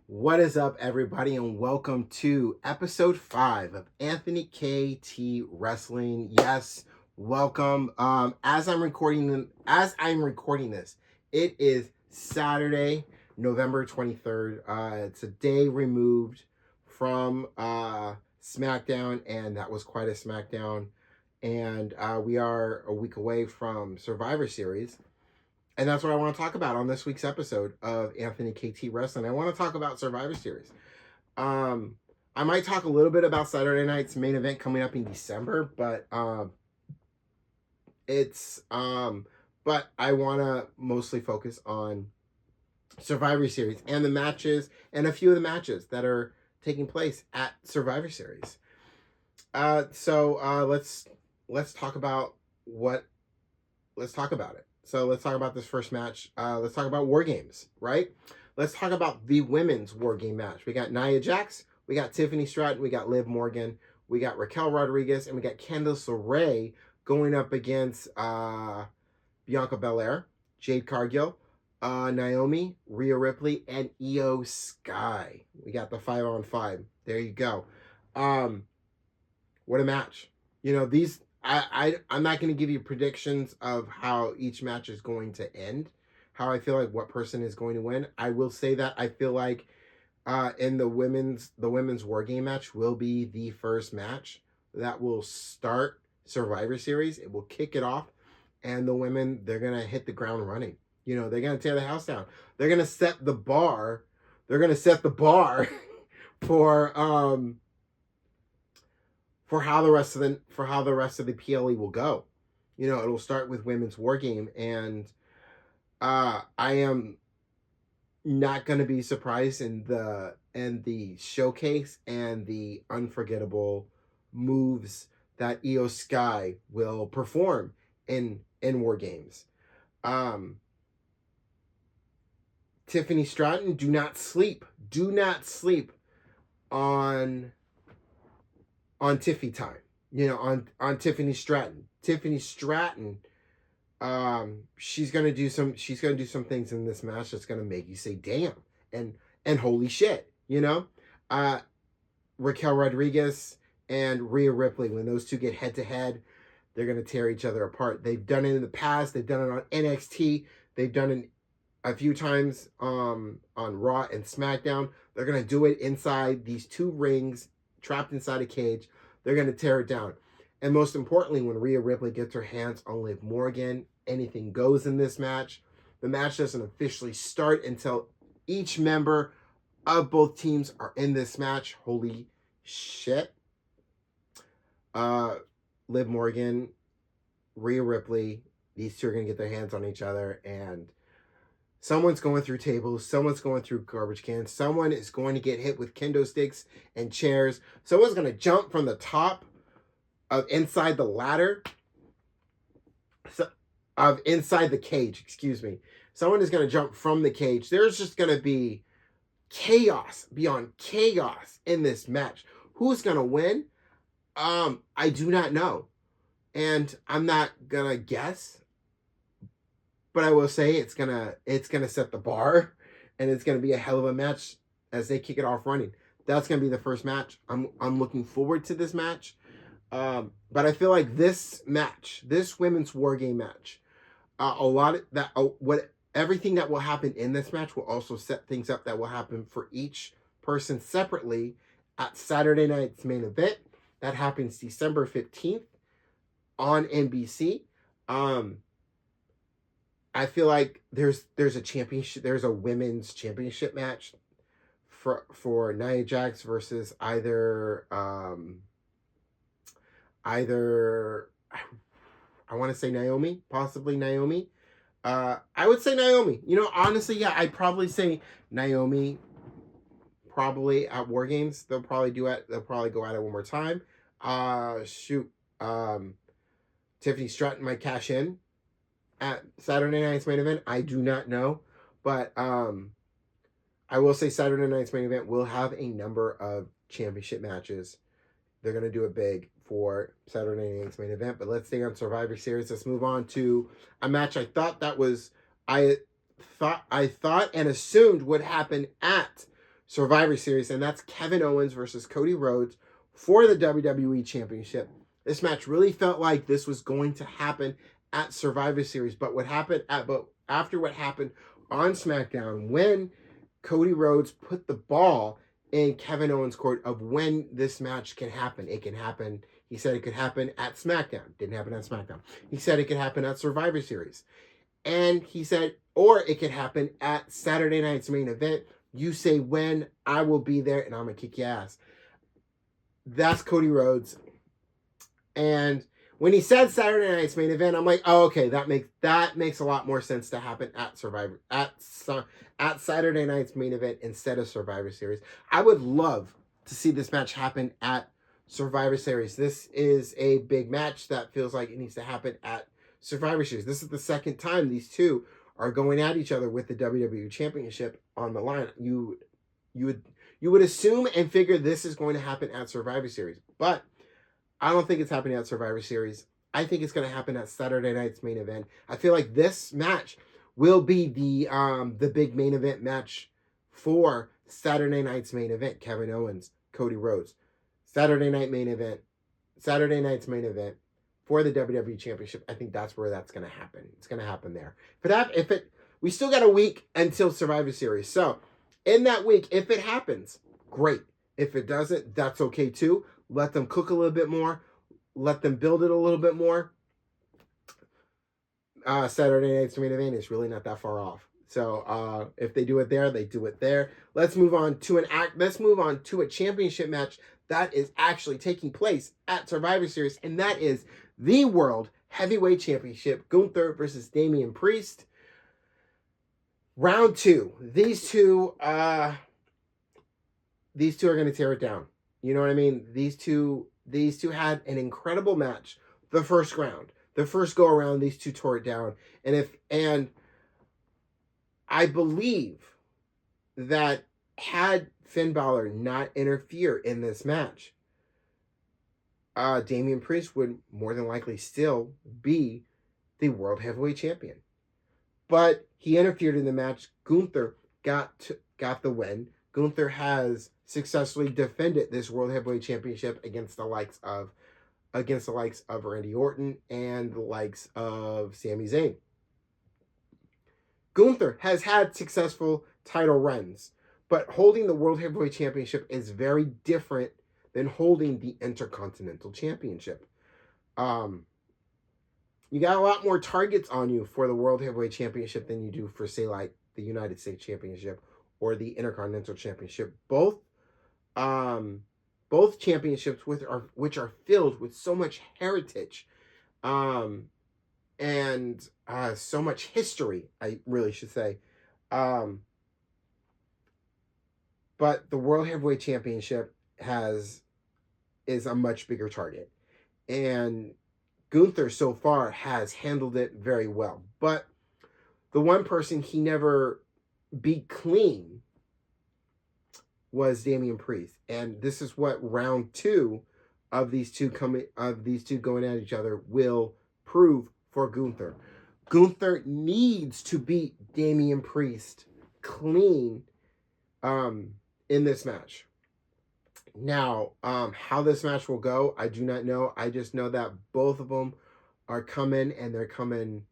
What is up, everybody, and welcome to episode 5 of Anthony KT Wrestling. Yes, welcome. As I'm recording this, it is Saturday, November 23rd. It's a day removed from SmackDown, and that was quite a SmackDown. And we are a week away from Survivor Series. And that's what I want to talk about on this week's episode of Anthony KT Wrestling. I want to talk about Survivor Series. I might talk a little bit about Saturday night's main event coming up in December, but but I want to mostly focus on Survivor Series and the matches and a few of the matches that are taking place at Survivor Series. Let's talk about let's talk about it. So let's talk about this first match. Let's talk about War Games, right? Let's talk about the women's War Game match. We got Nia Jax, we got Tiffany Stratton, we got Liv Morgan, we got Raquel Rodriguez, and we got Candice LeRae going up against Bianca Belair, Jade Cargill, Naomi, Rhea Ripley, and Io Sky. We got the 5-on-5. There you go. What a match. These I'm not going to give you predictions of how each match is going to end, how I feel like what person is going to win. I will say that I feel like in the women's War Game match will be the first match that will start Survivor Series. It will kick it off, and the women, they're going to hit the ground running. They're going to tear the house down. They're going to set the bar. They're going to set the bar for how the rest of the PLE will go. It'll start with women's War Game, and I am not going to be surprised in the showcase and the unforgettable moves that Io Sky will perform in War Games. Tiffany Stratton, do not sleep on Tiffy time, on Tiffany Stratton. Tiffany Stratton, she's gonna do some things in this match that's gonna make you say damn and holy shit. Raquel Rodriguez and Rhea Ripley, when those two get head to head, they're gonna tear each other apart. They've done it in the past. They've done it on NXT. They've done it a few times on Raw and SmackDown. They're gonna do it inside these two rings, trapped inside a cage. They're going to tear it down. And most importantly, when Rhea Ripley gets her hands on Liv Morgan, anything goes in this match. The match doesn't officially start until each member of both teams are in this match. Holy shit. Liv Morgan, Rhea Ripley, these two are going to get their hands on each other, and someone's going through tables. Someone's going through garbage cans. Someone is going to get hit with kendo sticks and chairs. Someone's going to jump from the top of inside the ladder. Of inside the cage, excuse me. Someone is going to jump from the cage. There's just going to be chaos beyond chaos in this match. Who's going to win? I do not know. And I'm not going to guess. But I will say it's gonna set the bar, and it's gonna be a hell of a match as they kick it off running. That's gonna be the first match. I'm looking forward to this match, but I feel like this women's War Game match, everything that will happen in this match will also set things up that will happen for each person separately at Saturday night's main event. That happens December 15th on NBC. I feel like there's a championship. There's a women's championship match for Nia Jax versus either I want to say Naomi, possibly Naomi. I would say Naomi. Honestly, yeah, I'd probably say Naomi. Probably at War Games, they'll probably go at it one more time. Tiffany Stratton might cash in at Saturday night's main event. I do not know, but I will say Saturday night's main event will have a number of championship matches. They're going to do it big for Saturday night's main event, but let's stay on Survivor Series. Let's move on to a match I thought and assumed would happen at Survivor Series, and that's Kevin Owens versus Cody Rhodes for the WWE Championship. This match really felt like this was going to happen at Survivor Series, but after what happened on SmackDown when Cody Rhodes put the ball in Kevin Owens' court of when this match can happen. It can happen. He said it could happen at SmackDown. Didn't happen at SmackDown. He said it could happen at Survivor Series. And he said, or it could happen at Saturday night's main event. You say when, I will be there, and I'm going to kick your ass. That's Cody Rhodes. And when he said Saturday night's main event, I'm like, oh, okay, that makes a lot more sense to happen at Saturday night's main event instead of Survivor Series. I would love to see this match happen at Survivor Series. This is a big match that feels like it needs to happen at Survivor Series. This is the second time these two are going at each other with the WWE Championship on the line. You would assume and figure this is going to happen at Survivor Series, but I don't think it's happening at Survivor Series. I think it's going to happen at Saturday night's main event. I feel like this match will be the big main event match for Saturday night's main event. Kevin Owens, Cody Rhodes. Saturday night's main event for the WWE Championship. I think that's where that's going to happen. It's going to happen there. We still got a week until Survivor Series. So in that week, if it happens, great. If it doesn't, that's okay too. Let them cook a little bit more. Let them build it a little bit more. Saturday night's main event is really not that far off. So if they do it there, they do it there. Let's move on to a championship match that is actually taking place at Survivor Series, and that is the World Heavyweight Championship, Gunther versus Damian Priest. Round 2. These two are going to tear it down. You know what I mean? These two had an incredible match the first round. The first go around, these two tore it down. And I believe that had Finn Balor not interfere in this match, Damian Priest would more than likely still be the World Heavyweight Champion. But he interfered in the match. Gunther got the win. Gunther has successfully defended this World Heavyweight Championship against the likes of Randy Orton and the likes of Sami Zayn. Gunther has had successful title runs, but holding the World Heavyweight Championship is very different than holding the Intercontinental Championship. You got a lot more targets on you for the World Heavyweight Championship than you do for, say, like the United States Championship or the Intercontinental Championship. Both championships which are filled with so much heritage and so much history, I really should say. But the World Heavyweight Championship is a much bigger target. And Gunther so far has handled it very well. But the one person he never beat clean was Damian Priest. And this is what round 2 of these two going at each other will prove for Gunther. Gunther needs to beat Damian Priest clean in this match. Now, how this match will go, I do not know. I just know that both of them are coming, and they're coming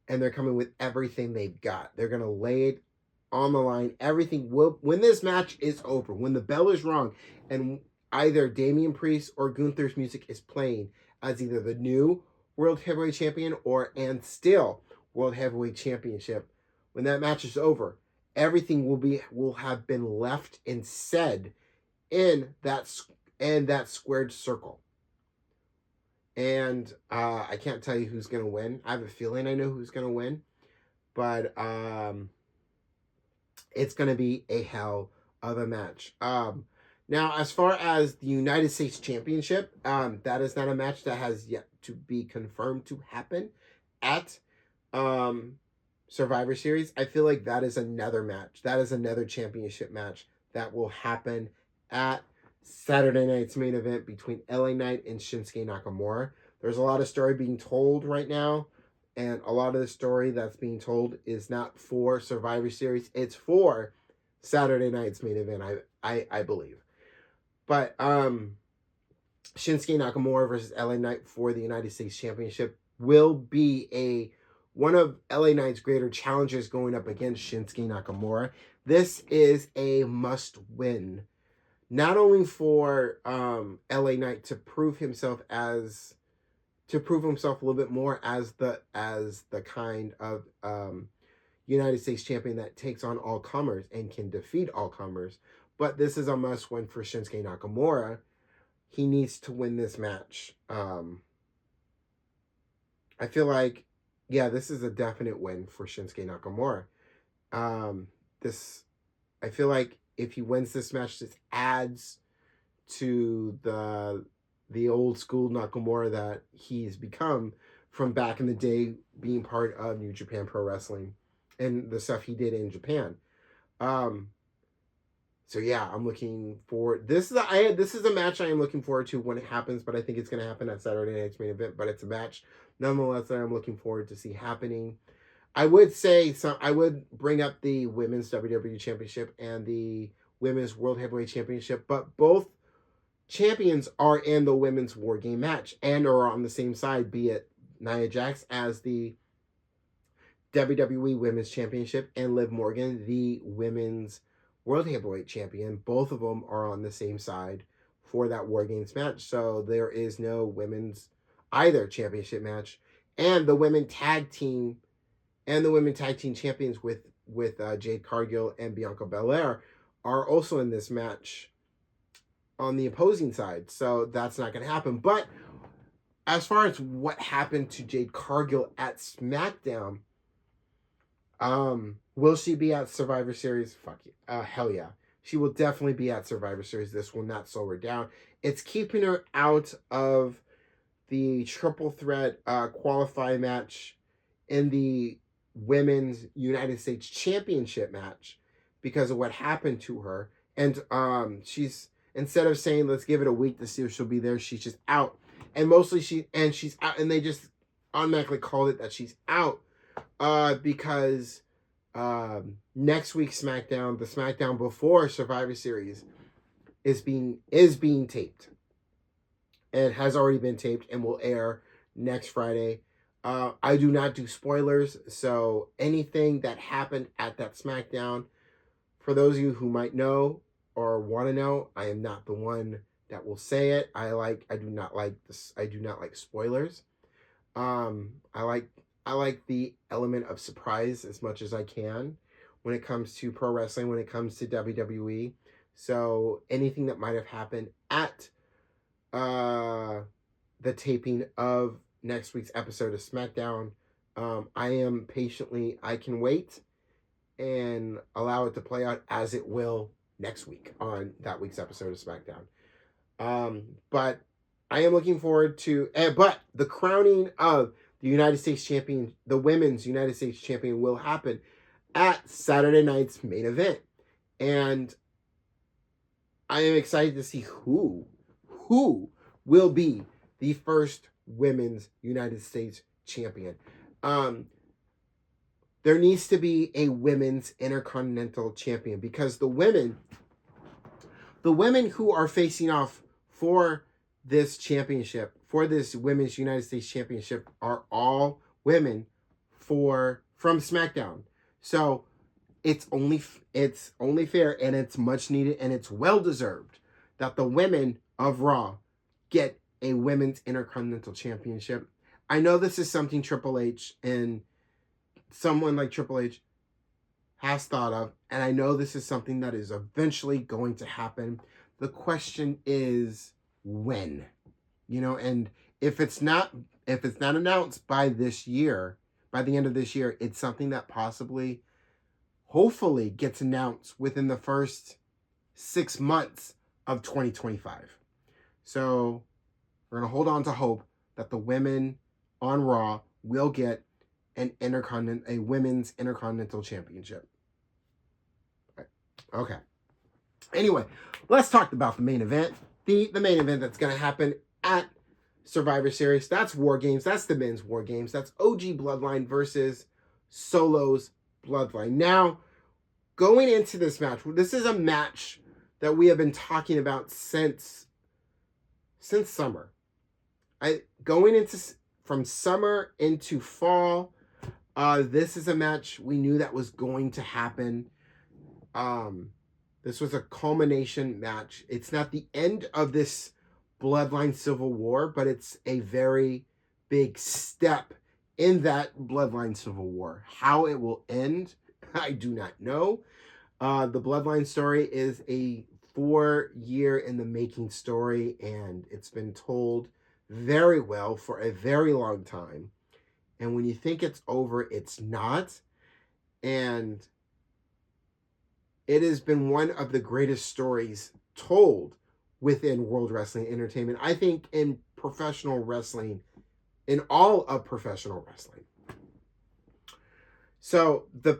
with everything they've got. They're going to lay it on the line. Everything will, when this match is over, when the bell is rung, and either Damian Priest or Gunther's music is playing as either the new World Heavyweight Champion and still World Heavyweight Championship, when that match is over, everything will have been left and said in that squared circle. And I can't tell you who's going to win. I have a feeling I know who's going to win. But it's going to be a hell of a match. Now, as far as the United States Championship, that is not a match that has yet to be confirmed to happen at Survivor Series. I feel like that is another match. That is another championship match that will happen at Saturday night's main event between LA Knight and Shinsuke Nakamura. There's a lot of story being told right now, and a lot of the story that's being told is not for Survivor Series. It's for Saturday night's main event, I believe. But Shinsuke Nakamura versus LA Knight for the United States Championship will be one of LA Knight's greater challengers going up against Shinsuke Nakamura. This is a must win, not only for LA Knight to prove himself a little bit more as the kind of United States champion that takes on all comers and can defeat all comers, but this is a must win for Shinsuke Nakamura. He needs to win this match. I feel like, yeah, this is a definite win for Shinsuke Nakamura. I feel like if he wins this match, this adds to the old school Nakamura that he's become from back in the day, being part of New Japan Pro Wrestling and the stuff he did in Japan. So yeah, I'm looking forward. This is a match I am looking forward to when it happens, but I think it's going to happen at Saturday night's main event. But it's a match nonetheless that I'm looking forward to see happening. I would bring up the women's WWE Championship and the women's World Heavyweight Championship, but both champions are in the women's War Game match and are on the same side, be it Nia Jax as the WWE Women's Championship and Liv Morgan, the women's World Heavyweight Champion. Both of them are on the same side for that War Games match. So there is no women's either championship match. And the women tag team champions with Jade Cargill and Bianca Belair are also in this match on the opposing side. So that's not going to happen. But as far as what happened to Jade Cargill at SmackDown, will she be at Survivor Series? Fuck yeah. Hell yeah. She will definitely be at Survivor Series. This will not slow her down. It's keeping her out of the triple threat qualifying match in the Women's United States Championship match because of what happened to her. And she's, instead of saying let's give it a week to see if she'll be there, she's just out. And mostly she's out, and they just automatically called it that she's out. Because next week's SmackDown, the SmackDown before Survivor Series, is being taped, and has already been taped and will air next Friday. I do not do spoilers, so anything that happened at that SmackDown, for those of you who might know or want to know, I am not the one that will say it. I do not like spoilers. I like the element of surprise as much as I can when it comes to pro wrestling, when it comes to WWE. So anything that might have happened at the taping of next week's episode of SmackDown, I can wait and allow it to play out as it will next week on that week's episode of SmackDown. But I am looking forward to, but the crowning of the United States Champion, the Women's United States Champion, will happen at Saturday night's main event. And I am excited to see who will be the first Women's United States Champion. There needs to be a Women's Intercontinental Champion because the women who are facing off for this championship, for this Women's United States Championship, are all women from SmackDown. So it's only fair, and it's much needed, and it's well deserved that the women of Raw get a Women's Intercontinental Championship. I know this is something Triple H and someone like Triple H has thought of, and I know this is something that is eventually going to happen. The question is when, and if it's not announced by this year, by the end of this year, it's something that hopefully gets announced within the first 6 months of 2025. So we're going to hold on to hope that the women on Raw will get a Women's Intercontinental Championship. Okay. Anyway, let's talk about the main event. The main event that's going to happen at Survivor Series. That's War Games. That's the men's War Games. That's OG Bloodline versus Solo's Bloodline. Now, going into this match, this is a match that we have been talking about since summer. Going into from summer into fall, this is a match we knew that was going to happen. This was a culmination match. It's not the end of this Bloodline Civil War, but it's a very big step in that Bloodline Civil War. How it will end, I do not know. The Bloodline story is a 4-year in the making story, and it's been told very well for a very long time. And when you think it's over, it's not. And it has been one of the greatest stories told within World Wrestling Entertainment. I think in professional wrestling, in all of professional wrestling. So the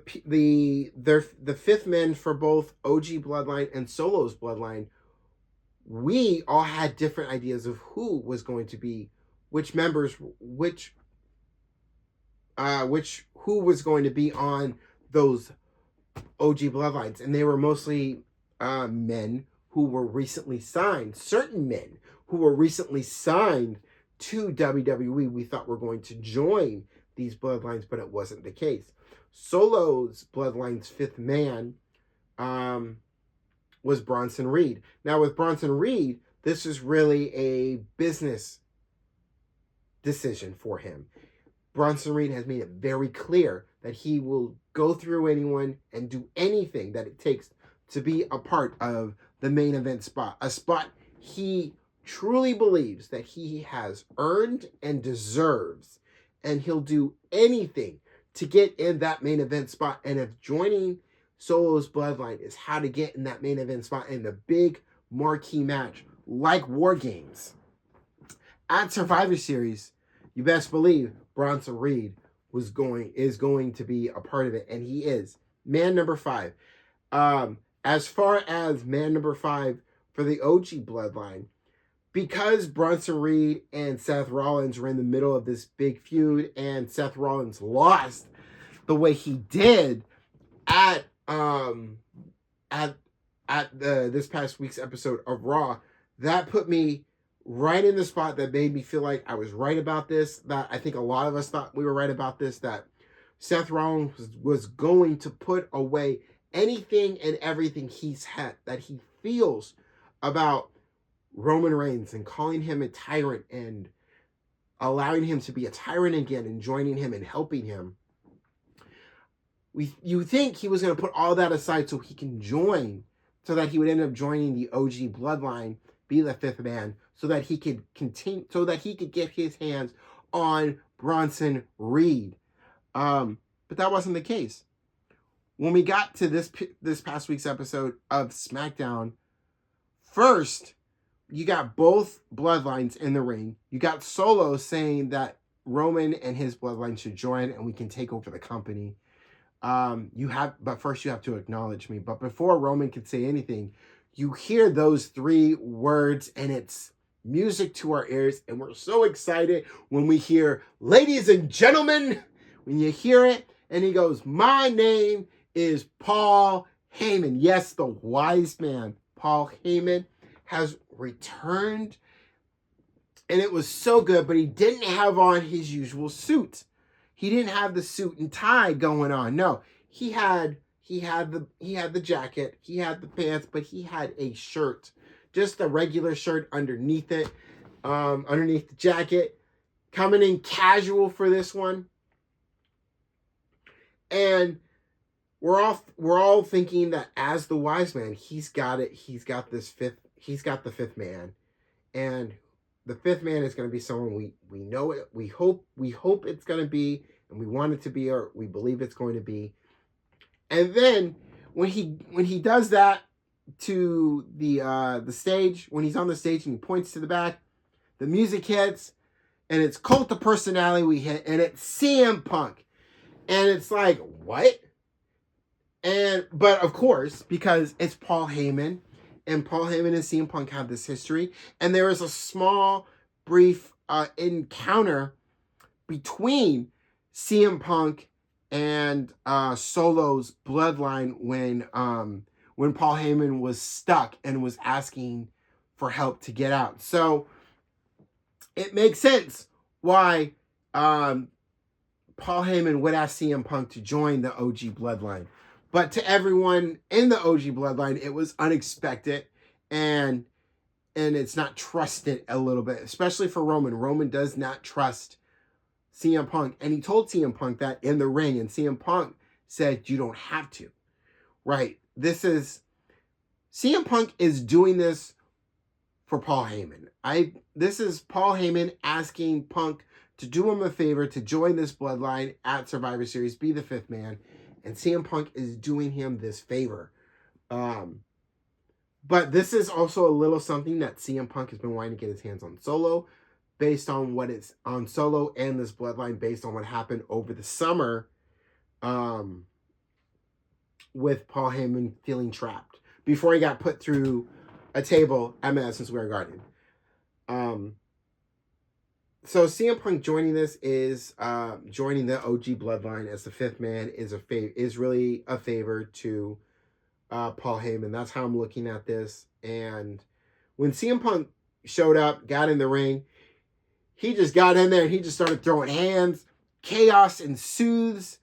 fifth men for both OG Bloodline and Solo's Bloodline, we all had different ideas of who was going to be, which members, who was going to be on those OG Bloodlines, and they were mostly men who were recently signed. Certain men who were recently signed to WWE we thought were going to join these Bloodlines, but it wasn't the case. Solo's Bloodline's fifth man was Bronson Reed. Now with Bronson Reed, this is really a business decision for him. Bronson Reed has made it very clear that he will go through anyone and do anything that it takes to be a part of the main event spot. A spot he truly believes that he has earned and deserves. And he'll do anything to get in that main event spot. And if joining Solo's Bloodline is how to get in that main event spot in the big marquee match like War Games at Survivor Series, you best believe Bronson Reed is going to be a part of it, and he is. Man number 5. As far as man number 5 for the OG Bloodline, because Bronson Reed and Seth Rollins were in the middle of this big feud, and Seth Rollins lost the way he did at this past week's episode of Raw, that put me right in the spot that made me feel like I was right about this, that I think a lot of us thought we were right about this, that Seth Rollins was going to put away anything and everything he's had, that he feels about Roman Reigns, and calling him a tyrant and allowing him to be a tyrant again and joining him and helping him. You think he was going to put all that aside so he can join, so that he would end up joining the OG Bloodline, be the fifth man, so that he could continue, so that he could get his hands on Bronson Reed. But that wasn't the case. When we got to this past week's episode of SmackDown, first, you got both Bloodlines in the ring. You got Solo saying that Roman and his Bloodline should join and we can take over the company. But first you have to acknowledge me. But before Roman could say anything, you hear those 3 words and it's music to our ears. And we're so excited when we hear, ladies and gentlemen, when you hear it, and he goes, my name is Paul Heyman. Yes, the wise man, Paul Heyman, has returned. And it was so good, but he didn't have on his usual suit. He didn't have the suit and tie going on. No, he had the jacket, he had the pants, but he had a shirt, just a regular shirt underneath it, underneath the jacket, coming in casual for this one. And we're all thinking that as the wise man, he's got it. He's got the fifth man, and the fifth man is going to be someone we know it. We hope it's going to be, and we want it to be, or we believe it's going to be. And then when he does that to the stage, when he's on the stage and he points to the back, the music hits, and it's Cult of Personality we hit, and it's CM Punk, and it's like, what? But of course, because it's Paul Heyman, and Paul Heyman and CM Punk have this history, and there is a small, brief encounter between CM Punk and Solo's bloodline when Paul Heyman was stuck and was asking for help to get out. So it makes sense why Paul Heyman would ask CM Punk to join the OG bloodline. But to everyone in the OG bloodline, it was unexpected and it's not trusted a little bit, especially for Roman. Roman does not trust CM Punk, and he told CM Punk that in the ring, and CM Punk said, "You don't have to." Right? CM Punk is doing this for Paul Heyman. This is Paul Heyman asking Punk to do him a favor to join this bloodline at Survivor Series, be the fifth man, and CM Punk is doing him this favor. But this is also a little something that CM Punk has been wanting to get his hands on Solo, based on what it's on Solo and this bloodline, based on what happened over the summer, with Paul Heyman feeling trapped before he got put through a table at Madison Square Garden. So CM Punk joining this is joining the OG bloodline as the fifth man is really a favor to Paul Heyman. That's how I'm looking at this. And when CM Punk showed up, got in the ring, he just got in there and he just started throwing hands. Chaos ensues.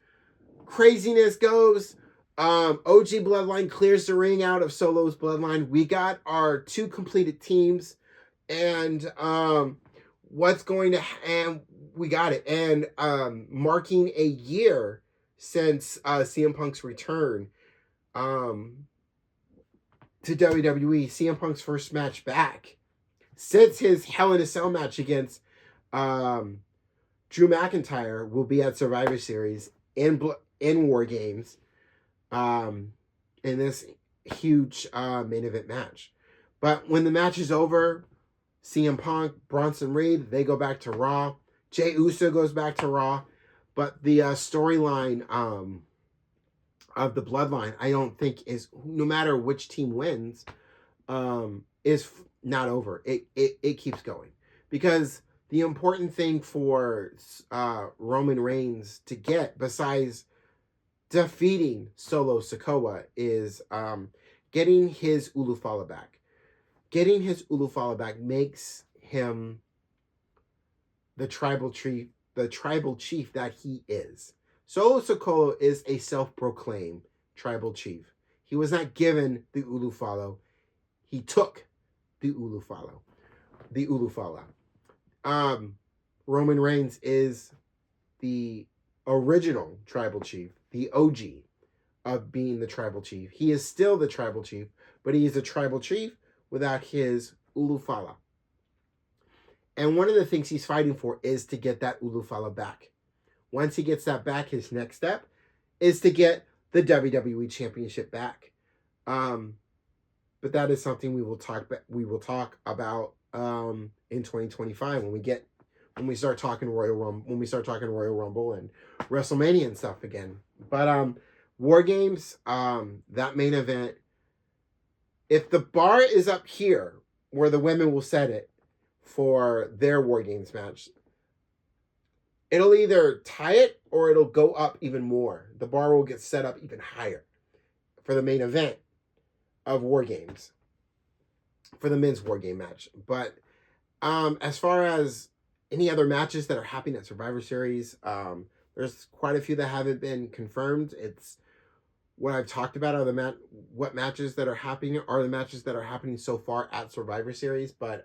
Craziness goes. OG bloodline clears the ring out of Solo's bloodline. We got our two completed teams. And and we got it. And marking a year since CM Punk's return to WWE, CM Punk's first match back since his Hell in a Cell match against Drew McIntyre will be at Survivor Series in War Games, in this huge main event match. But when the match is over, CM Punk, Bronson Reed, they go back to Raw. Jey Uso goes back to Raw. But the storyline of the bloodline, I don't think is, no matter which team wins, is not over. It keeps going. Because the important thing for Roman Reigns to get, besides defeating Solo Sikoa, is getting his Ulufala back. Getting his Ulufala back makes him the tribal chief that he is. Solo Sikoa is a self-proclaimed tribal chief. He was not given the Ulufala. He took the Ulufala. Roman Reigns is the original tribal chief, the OG of being the tribal chief. He is still the tribal chief, but he is a tribal chief without his Ulufala. And one of the things he's fighting for is to get that Ulufala back. Once he gets that back, his next step is to get the WWE Championship back. But that is something we will talk about in 2025 when we start talking Royal Rumble and WrestleMania and stuff again. But War Games, that main event, if the bar is up here where the women will set it for their War Games match, it'll either tie it or it'll go up even more. The bar will get set up even higher for the main event of War Games, for the men's War Game match. But as far as any other matches that are happening at Survivor Series, there's quite a few that haven't been confirmed. It's what I've talked about are what matches that are happening are the matches that are happening so far at Survivor Series. But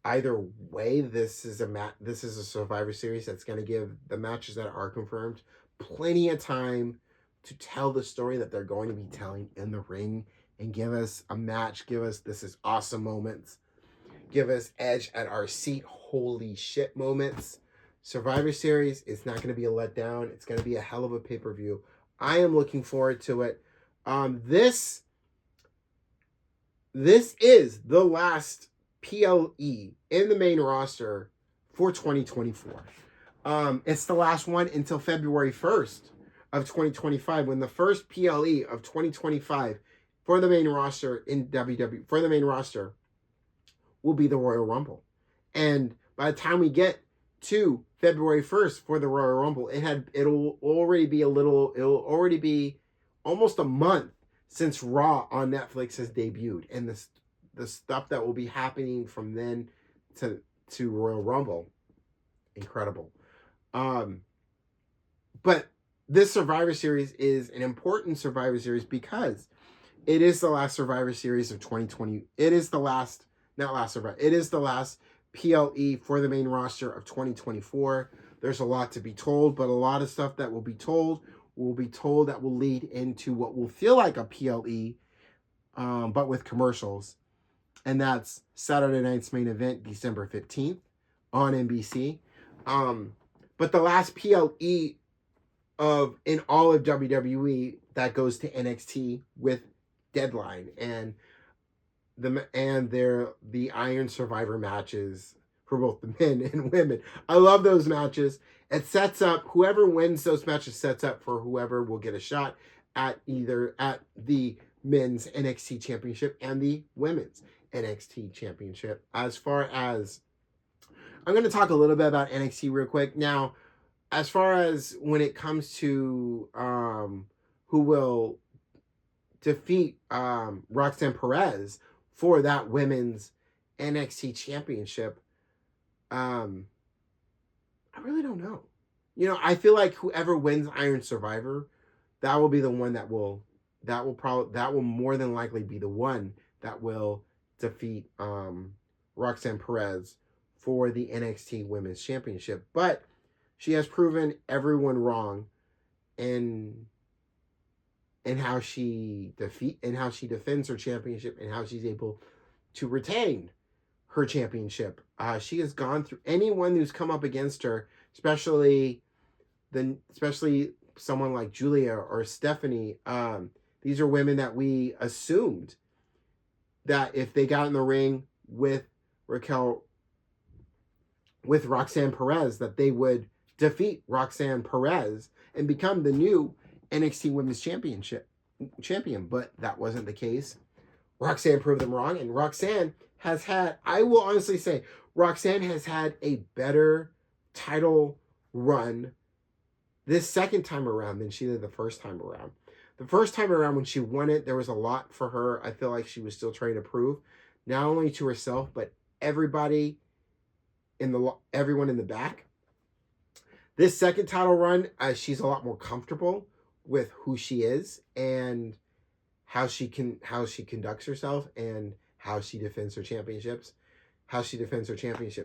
either way, this is a Survivor Series that's going to give the matches that are confirmed plenty of time to tell the story that they're going to be telling in the ring, and give us a match, give us this is awesome moments, give us edge at our seat, holy shit moments. Survivor Series is not going to be a letdown. It's going to be a hell of a pay-per-view. I am looking forward to it. This is the last PLE in the main roster for 2024. It's the last one until February 1st of 2025, when the first PLE of 2025 for the main roster in WWE, for the main roster, will be the Royal Rumble. And by the time we get to February 1st for the Royal Rumble. It'll already be almost a month since Raw on Netflix has debuted, and the stuff that will be happening from then to Royal Rumble, incredible. But this Survivor Series is an important Survivor Series because it is the last Survivor Series of 2020. It is the last, not last Survivor. It is the last PLE for the main roster of 2024. There's a lot to be told, but a lot of stuff that will be told that will lead into what will feel like a PLE, but with commercials. And that's Saturday night's main event, December 15th on NBC. But the last PLE in all of WWE that goes to NXT with Deadline and the Iron Survivor matches for both the men and women. I love those matches. It sets up, whoever wins those matches sets up for whoever will get a shot at the men's NXT championship and the women's NXT championship. As far as, I'm going to talk a little bit about NXT real quick. Now, as far as when it comes to who will defeat Roxanne Perez for that women's NXT championship, I really don't know. I feel like whoever wins Iron Survivor, that will be the one that will more than likely be the one that will defeat Roxanne Perez for the NXT Women's Championship. But she has proven everyone wrong in how she defends her championship and how she's able to retain her championship. She has gone through anyone who's come up against her, especially someone like Julia or Stephanie. These are women that we assumed that if they got in the ring with Roxanne Perez, that they would defeat Roxanne Perez and become the new NXT Women's champion, but that wasn't the case. Roxanne proved them wrong, and Roxanne has had, I will honestly say, Roxanne has had a better title run this second time around than she did the first time around. The first time around when she won it, there was a lot for her. I feel like she was still trying to prove, not only to herself, but everyone in the back. This second title run, she's a lot more comfortable with who she is and how she conducts herself and how she defends her championship.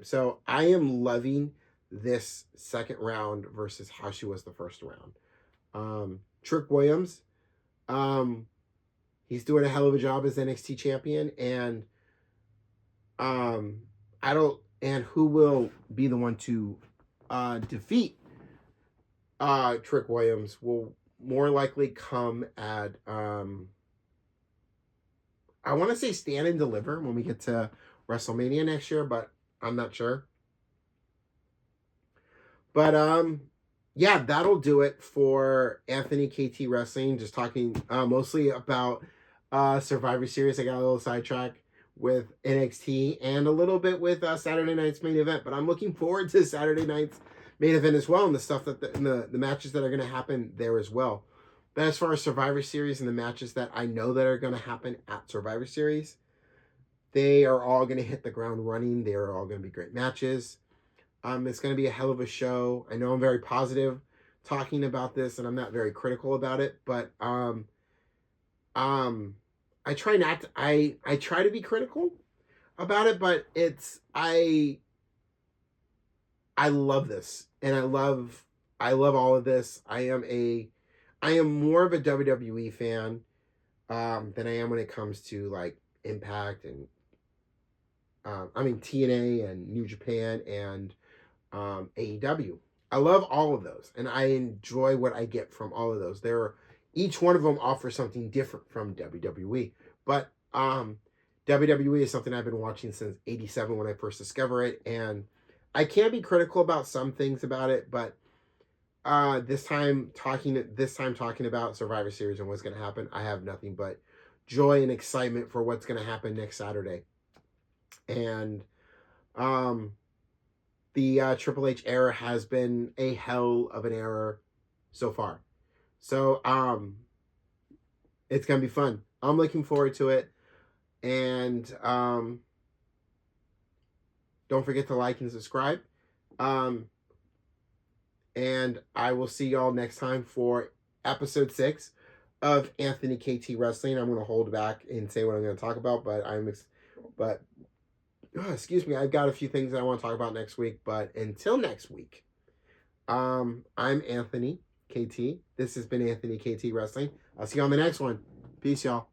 So I am loving this second round versus how she was the first round. Trick Williams, he's doing a hell of a job as NXT champion, and who will be the one to defeat Trick Williams will more likely come at I want to say Stand and Deliver when we get to WrestleMania next year, but I'm not sure. But yeah, that'll do it for Anthony KT Wrestling. Just talking mostly about Survivor Series. I got a little sidetracked with NXT and a little bit with Saturday night's main event, but I'm looking forward to Saturday night's main event as well, and the stuff that the matches that are going to happen there as well. But as far as Survivor Series and the matches that I know that are going to happen at Survivor Series, they are all going to hit the ground running. They are all going to be great matches. It's going to be a hell of a show. I know I'm very positive talking about this, and I'm not very critical about it, but I try not to, I try to be critical about it, but I love this, and I love all of this. I am more of a WWE fan than I am when it comes to like Impact and TNA and New Japan and AEW. I love all of those, and I enjoy what I get from all of those. Each one of them offers something different from WWE, but WWE is something I've been watching since '87 when I first discovered it, and I can be critical about some things about it, but this time talking about Survivor Series and what's going to happen, I have nothing but joy and excitement for what's going to happen next Saturday. And the Triple H era has been a hell of an era so far. So it's gonna be fun. I'm looking forward to it. And don't forget to like and subscribe. And I will see y'all next time for episode 6 of Anthony KT Wrestling. I'm gonna hold back and say what I'm gonna talk about, but excuse me, I've got a few things that I want to talk about next week. But until next week, I'm Anthony KT. This has been Anthony KT Wrestling. I'll see you on the next one. Peace, y'all.